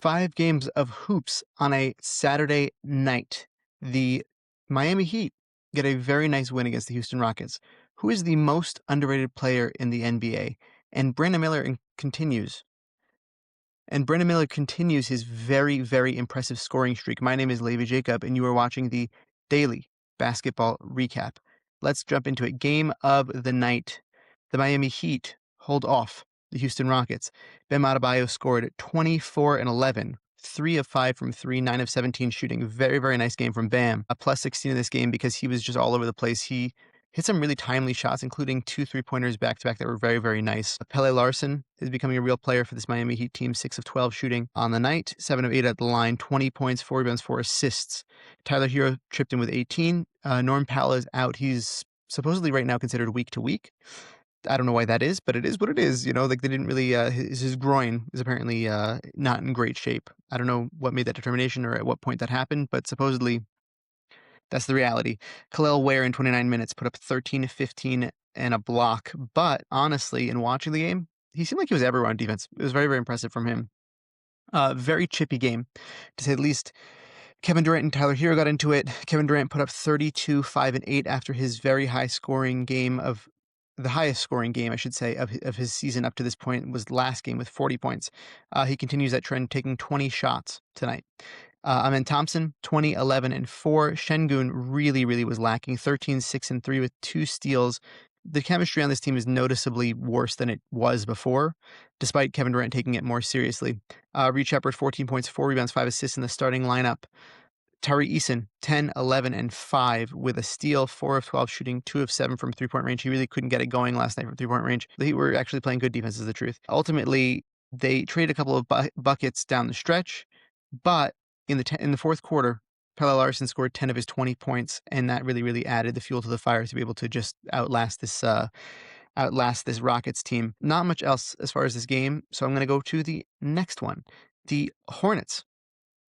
5 games of hoops on a Saturday night. The Miami Heat get a very nice win against the Houston Rockets. Who is the most underrated player in the NBA? And Brandon Miller continues. And Brandon Miller continues his very, very impressive scoring streak. My name is Levi Jacob, and you are watching the Daily Basketball Recap. Let's jump into it. Game of the night. The Miami Heat hold off the Houston Rockets. Bam Adebayo scored 24 and 11, 3 of 5 from 3, 9 of 17 shooting. Very, very nice game from Bam. A plus 16 in this game because he was just all over the place. He hit some really timely shots, including 2 3-pointers back-to-back that were very, very nice. Pele Larson is becoming a real player for this Miami Heat team, 6 of 12 shooting on the night, 7 of 8 at the line, 20 points, 4 rebounds, 4 assists. Tyler Hero tripped in with 18. Norm Powell is out. He's supposedly right now considered week to week. I don't know why that is, but it is what it is. You know, like they didn't really, his groin is apparently not in great shape. I don't know what made that determination or at what point that happened, but supposedly that's the reality. Khalil Ware in 29 minutes put up 13, 15, and a block. But honestly, in watching the game, he seemed like he was everywhere on defense. It was very, very impressive from him. Very chippy game, to say the least. Kevin Durant and Tyler Hero got into it. Kevin Durant put up 32, 5, and 8 after his very high scoring game of the highest scoring game, I should say, of his season up to this point was last game with 40 points. He continues that trend, taking 20 shots tonight. Amen Thompson, 20, 11, and 4. Şengün really, really was lacking, 13, 6, and 3 with 2 steals. The chemistry on this team is noticeably worse than it was before, despite Kevin Durant taking it more seriously. Reed Shepherd, 14 points, 4 rebounds, 5 assists in the starting lineup. Tari Eason, 10, 11, and 5 with a steal, 4 of 12 shooting, 2 of 7 from three-point range. He really couldn't get it going last night from three-point range. The Heat were actually playing good defense, is the truth. Ultimately, they traded a couple of buckets down the stretch, but in the fourth quarter, Pelle Larsson scored 10 of his 20 points, and that really, really added the fuel to the fire to be able to just outlast this Rockets team. Not much else as far as this game, so I'm going to go to the next one. The Hornets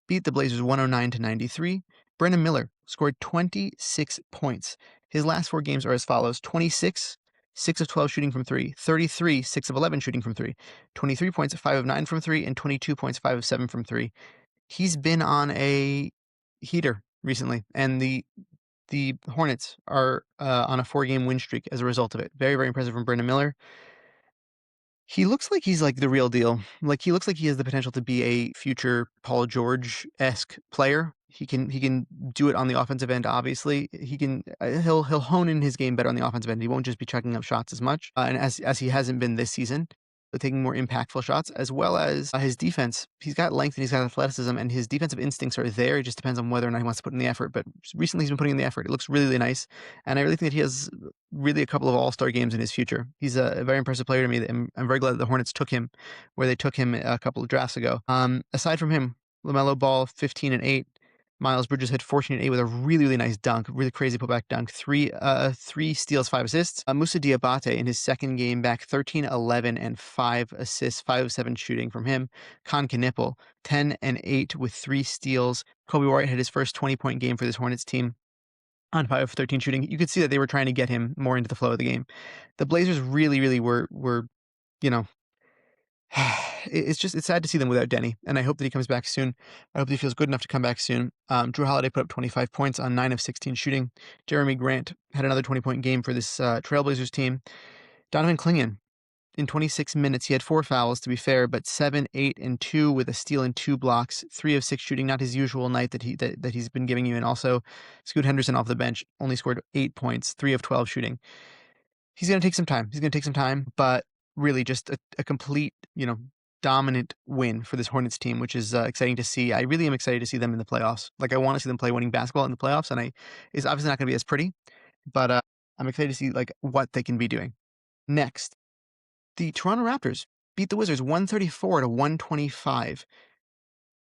beat the Blazers 109-93. Brandon Miller scored 26 points. His last 4 games are as follows: 26, 6 of 12 shooting from 3, 33, 6 of 11 shooting from 3, 23 points, 5 of 9 from 3, and 22 points, 5 of 7 from 3. He's been on a heater recently, and the Hornets are on a 4-game win streak as a result of it. Very, very impressive from Brandon Miller. He looks like he's like the real deal. Like he looks like he has the potential to be a future Paul George-esque player. He can do it on the offensive end. Obviously, he'll hone in his game better on the offensive end. He won't just be chucking up shots as much, and as he hasn't been this season, but taking more impactful shots, as well as his defense. He's got length and he's got athleticism, and his defensive instincts are there. It just depends on whether or not he wants to put in the effort. But recently, he's been putting in the effort. It looks really, really nice, and I really think that he has really a couple of all-star games in his future. He's a very impressive player to me. I'm very glad that the Hornets took him where they took him a couple of drafts ago. Aside from him, LaMelo Ball, 15 and 8. Miles Bridges hit 14 and 8 with a really, really nice dunk, really crazy putback dunk. 3 steals, 5 assists. Moussa Diabate in his second game back, 13, 11, and 5 assists, 5 of 7 shooting from him. Con Knipple, 10 and 8 with 3 steals. Kobe White had his first 20-point game for this Hornets team on 5 of 13 shooting. You could see that they were trying to get him more into the flow of the game. The Blazers really, really were you know, it's sad to see them without Denny, and I hope that he comes back soon. I hope that he feels good enough to come back soon. Drew Holiday put up 25 points on 9 of 16 shooting. Jeremy Grant had another 20-point game for this Trailblazers team. Donovan Clingan, in 26 minutes, he had 4 fouls, to be fair, but 7, 8, and 2 with a steal and 2 blocks. 3 of 6 shooting, not his usual night that he's been giving you. And also, Scoot Henderson off the bench only scored 8 points, 3 of 12 shooting. He's going to take some time. But really just a complete, dominant win for this Hornets team, which is exciting to see. I really am excited to see them in the playoffs. Like, I want to see them play winning basketball in the playoffs, and it's obviously not going to be as pretty, but I'm excited to see like what they can be doing. Next, the Toronto Raptors beat the Wizards 134-125.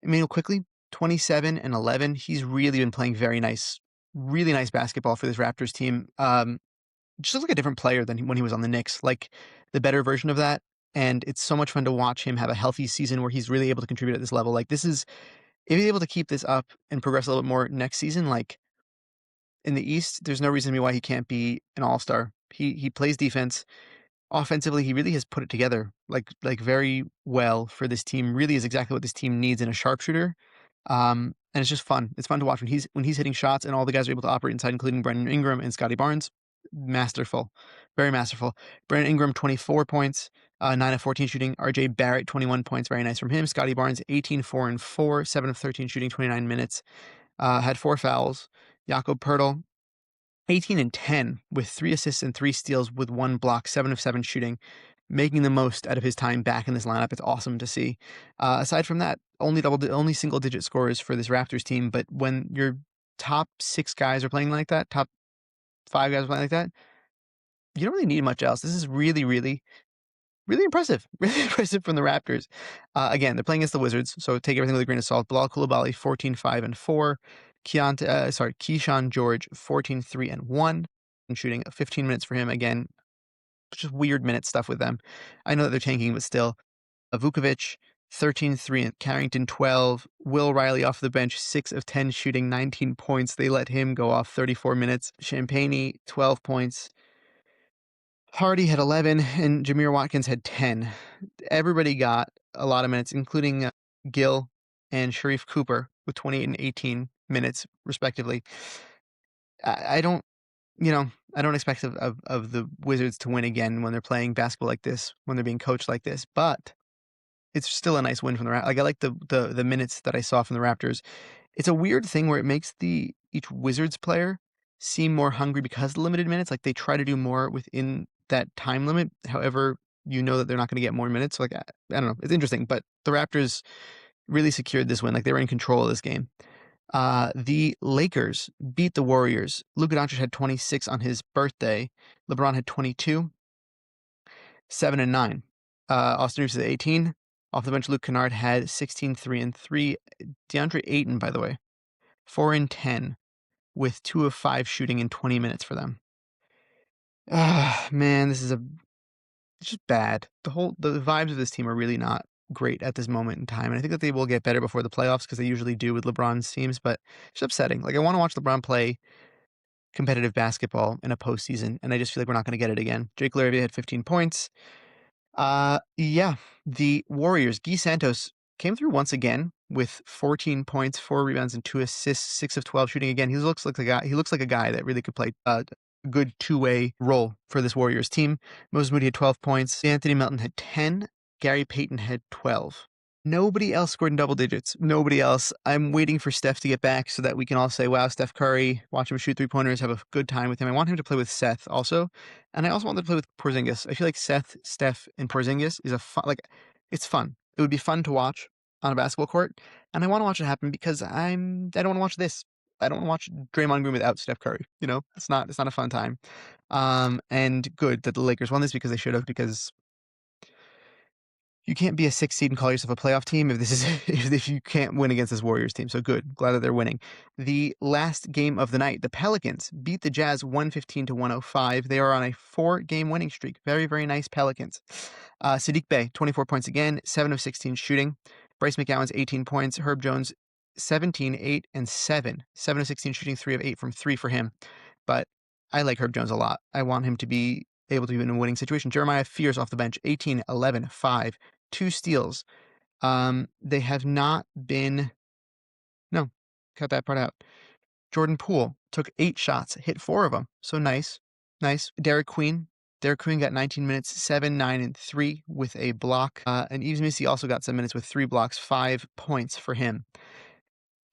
Emmanuel Quickley, 27 and 11. He's really been playing really nice basketball for this Raptors team. Just looks like a different player than when he was on the Knicks, like the better version of that. And it's so much fun to watch him have a healthy season where he's really able to contribute at this level. Like, if he's able to keep this up and progress a little bit more next season, like in the East, there's no reason why he can't be an all-star. He plays defense. offensively, he really has put it together like very well for this team. Really is exactly what this team needs in a sharpshooter. And it's just fun. It's fun to watch when he's hitting shots and all the guys are able to operate inside, including Brandon Ingram and Scotty Barnes. Masterful, very masterful. Brandon Ingram, 24 points, 9 of 14 shooting. RJ Barrett, 21 points, very nice from him. Scotty Barnes, 18, 4 and 4, 7 of 13 shooting, 29 minutes. Had 4 fouls. Jakob Poeltl, 18 and 10 with 3 assists and 3 steals with 1 block, 7 of 7 shooting, making the most out of his time back in this lineup. It's awesome to see. Aside from that, only single digit scores for this Raptors team. But when your top 6 guys are playing like that, top 5 guys are playing like that, you don't really need much else. This is really, really, really impressive. Really impressive from the Raptors. Again, they're playing against the Wizards, so take everything with a grain of salt. Bilal Coulibaly, 14, 5 and 4. Keyshawn George, 14, 3 and 1. And shooting 15 minutes for him. Again, just weird minute stuff with them. I know that they're tanking, but still. Vukovic, 13, 3 and Carrington, 12. Will Riley off the bench, 6 of 10 shooting, 19 points. They let him go off 34 minutes. Champagny, 12 points. Hardy had 11 and Jameer Watkins had 10. Everybody got a lot of minutes, including Gill and Sharif Cooper with 28 and 18 minutes, respectively. I don't expect of the Wizards to win again when they're playing basketball like this, when they're being coached like this, but it's still a nice win from the Raptors. Like, I like the minutes that I saw from the Raptors. It's a weird thing where it makes each Wizards player seem more hungry because of the limited minutes. Like, they try to do more within that time limit. However, you know that they're not going to get more minutes. So, like, I don't know. It's interesting, but the Raptors really secured this win. Like, they were in control of this game. The Lakers beat the Warriors. Luka Doncic had 26 on his birthday. LeBron had 22, 7 and 9. Austin Reeves had 18. Off the bench, Luke Kennard had 16, 3 and 3. DeAndre Ayton, by the way, 4 and 10 with 2 of 5 shooting in 20 minutes for them. Man, it's just bad. The vibes of this team are really not great at this moment in time. And I think that they will get better before the playoffs because they usually do with LeBron's teams, but it's upsetting. Like, I want to watch LeBron play competitive basketball in a postseason, and I just feel like we're not going to get it again. Jake LaRavia had 15 points. Yeah, the Warriors, Guy Santos came through once again with 14 points, 4 rebounds, and 2 assists, 6 of 12 shooting. Again, he looks like a guy that really could play a good two-way role for this Warriors team. Moses Moody had 12 points. Anthony Melton had 10. Gary Payton had 12. Nobody else scored in double digits. Nobody else. I'm waiting for Steph to get back so that we can all say, wow, Steph Curry, watch him shoot 3-pointers, have a good time with him. I want him to play with Seth also. And I also want him to play with Porzingis. I feel like Seth, Steph, and Porzingis is it's fun. It would be fun to watch on a basketball court. And I want to watch it happen because I don't want to watch this. I don't want to watch Draymond Green without Steph Curry. It's not a fun time. And good that the Lakers won this because they should have, because you can't be a 6th seed and call yourself a playoff team if you can't win against this Warriors team. So good. Glad that they're winning. The last game of the night, the Pelicans beat the Jazz 115-105. They are on a 4-game winning streak. Very, very nice Pelicans. Sadiq Bey, 24 points again, 7 of 16 shooting. Bryce McGowan's 18 points. Herb Jones, 17, 8, and 7. 7 of 16 shooting, 3 of 8 from 3 for him. But I like Herb Jones a lot. I want him to be able to be in a winning situation. Jeremiah Fears off the bench, 18, 11, 5. 2 steals. They have not been. No, cut that part out. Jordan Poole took 8 shots, hit 4 of them. So nice. Derek Queen got 19 minutes, 7, 9, and 3 with a block. And Yves Missy also got some minutes with 3 blocks, 5 points for him.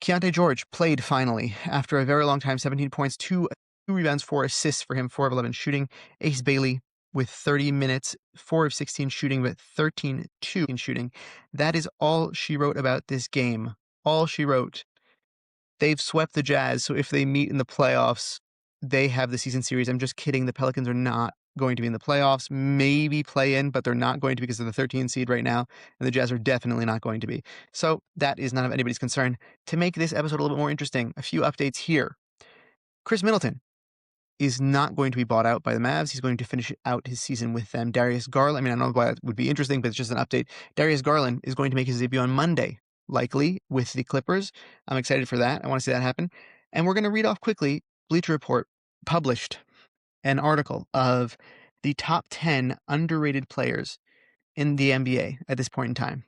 Keontae George played finally after a very long time, 17 points, 2 rebounds, 4 assists for him, 4 of 11 shooting. Ace Bailey with 30 minutes, 4 of 16 shooting, but 13-2 in shooting. That is all she wrote about this game. All she wrote. They've swept the Jazz, so if they meet in the playoffs, they have the season series. I'm just kidding. The Pelicans are not going to be in the playoffs. Maybe play in, but they're not going to because they're the 13th seed right now, and the Jazz are definitely not going to be. So that is none of anybody's concern. To make this episode a little bit more interesting, a few updates here. Chris Middleton is not going to be bought out by the Mavs. He's going to finish out his season with them. Darius Garland, I don't know why that would be interesting, but it's just an update. Darius Garland is going to make his debut on Monday, likely, with the Clippers. I'm excited for that. I want to see that happen. And we're going to read off quickly. Bleacher Report published an article of the top 10 underrated players in the NBA at this point in time.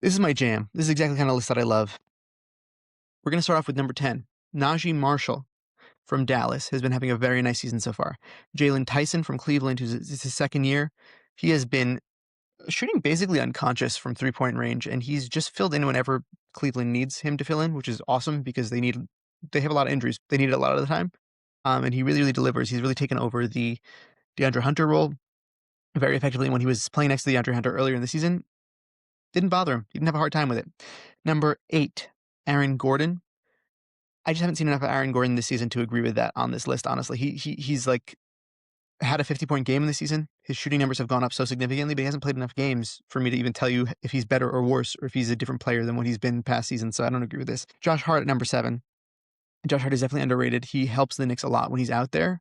This is my jam. This is exactly the kind of list that I love. We're going to start off with number 10. Najee Marshall from Dallas has been having a very nice season so far. Jalen Tyson from Cleveland, who's his second year. He has been shooting basically unconscious from three-point range, and he's just filled in whenever Cleveland needs him to fill in, which is awesome because they have a lot of injuries. They need it a lot of the time. And he really, really delivers. He's really taken over the DeAndre Hunter role very effectively. When he was playing next to DeAndre Hunter earlier in the season, didn't bother him. He didn't have a hard time with it. Number 8, Aaron Gordon. I just haven't seen enough of Aaron Gordon this season to agree with that on this list, honestly. He's like had a 50-point game in the season. His shooting numbers have gone up so significantly, but he hasn't played enough games for me to even tell you if he's better or worse, or if he's a different player than what he's been past seasons, so I don't agree with this. Josh Hart at number 7. Josh Hart is definitely underrated. He helps the Knicks a lot when he's out there.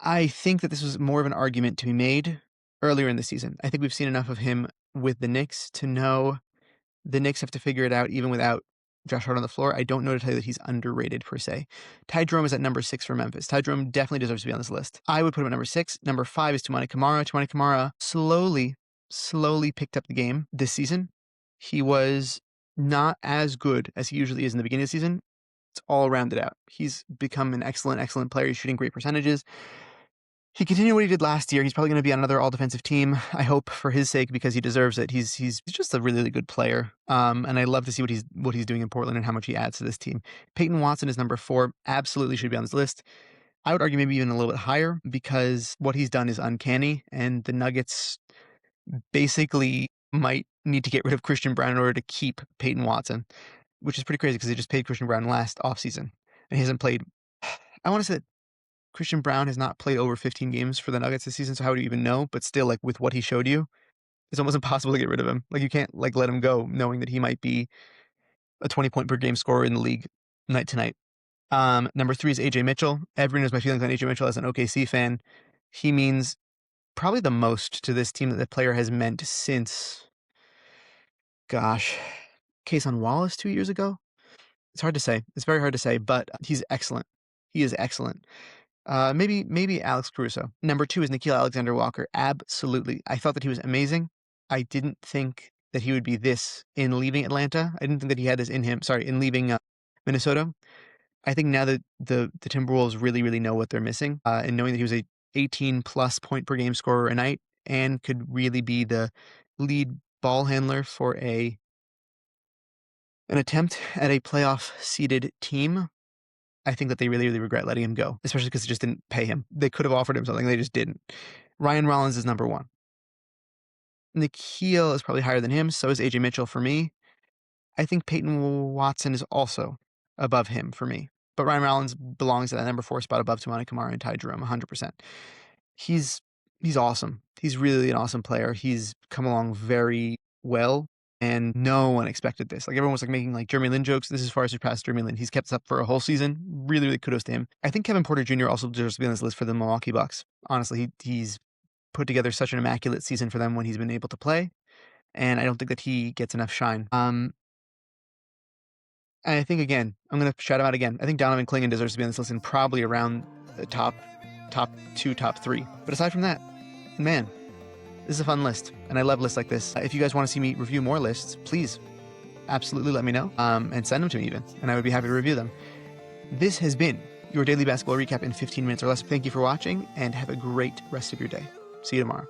I think that this was more of an argument to be made earlier in the season. I think we've seen enough of him with the Knicks to know the Knicks have to figure it out even without Josh Hart on the floor. I don't know to tell you that he's underrated per se. Ty Jerome is at number 6 for Memphis. Ty Jerome definitely deserves to be on this list. I would put him at number 6. Number 5 is Toumani Camara. Toumani Camara slowly picked up the game this season. He was not as good as he usually is in the beginning of the season. It's all rounded out. He's become an excellent player. He's shooting great percentages. He continued what he did last year. He's probably going to be on another all-defensive team, I hope, for his sake, because he deserves it. He's just a really, really good player, and I love to see what he's doing in Portland and how much he adds to this team. Peyton Watson is number 4. Absolutely should be on this list. I would argue maybe even a little bit higher because what he's done is uncanny, and the Nuggets basically might need to get rid of Christian Brown in order to keep Peyton Watson, which is pretty crazy because they just paid Christian Brown last offseason, and he hasn't played. I want to say that Christian Brown has not played over 15 games for the Nuggets this season, so how would you even know? But still, like, with what he showed you, it's almost impossible to get rid of him. Like, you can't, like, let him go knowing that he might be a 20-point per game scorer in the league night to night. Number 3 is AJ Mitchell. Everyone knows my feelings on AJ Mitchell as an OKC fan. He means probably the most to this team that the player has meant since, Kason Wallace 2 years ago. It's hard to say. It's very hard to say, but he's excellent. He is excellent. Maybe Alex Caruso. Number 2 is Nickeil Alexander-Walker. Absolutely. I thought that he was amazing. I didn't think that he would be this in leaving Atlanta. I didn't think that he had this in him. Sorry, in leaving Minnesota. I think now that the Timberwolves really, really know what they're missing, and knowing that he was a 18-plus point per game scorer a night and could really be the lead ball handler for an attempt at a playoff seeded team, I think that they really, really regret letting him go, especially because they just didn't pay him. They could have offered him something. They just didn't. Ryan Rollins is number 1. Nickeil is probably higher than him. So is AJ Mitchell for me. I think Peyton Watson is also above him for me. But Ryan Rollins belongs at that number 4 spot above Toumani Camara and Ty Jerome 100%. He's awesome. He's really an awesome player. He's come along very well. And no one expected this. Like, everyone was like making like Jeremy Lin jokes. This is far surpassed Jeremy Lin. He's kept this up for a whole season. Really, really kudos to him. I think Kevin Porter Jr. also deserves to be on this list for the Milwaukee Bucks. Honestly, he's put together such an immaculate season for them when he's been able to play, and I don't think that he gets enough shine. And I think, again, I'm going to shout him out again. I think Donovan Clingan deserves to be on this list and probably around the top 2, top 3. But aside from that, man, this is a fun list, and I love lists like this. If you guys want to see me review more lists, please absolutely let me know, and send them to me even, and I would be happy to review them. This has been your daily basketball recap in 15 minutes or less. Thank you for watching, and have a great rest of your day. See you tomorrow.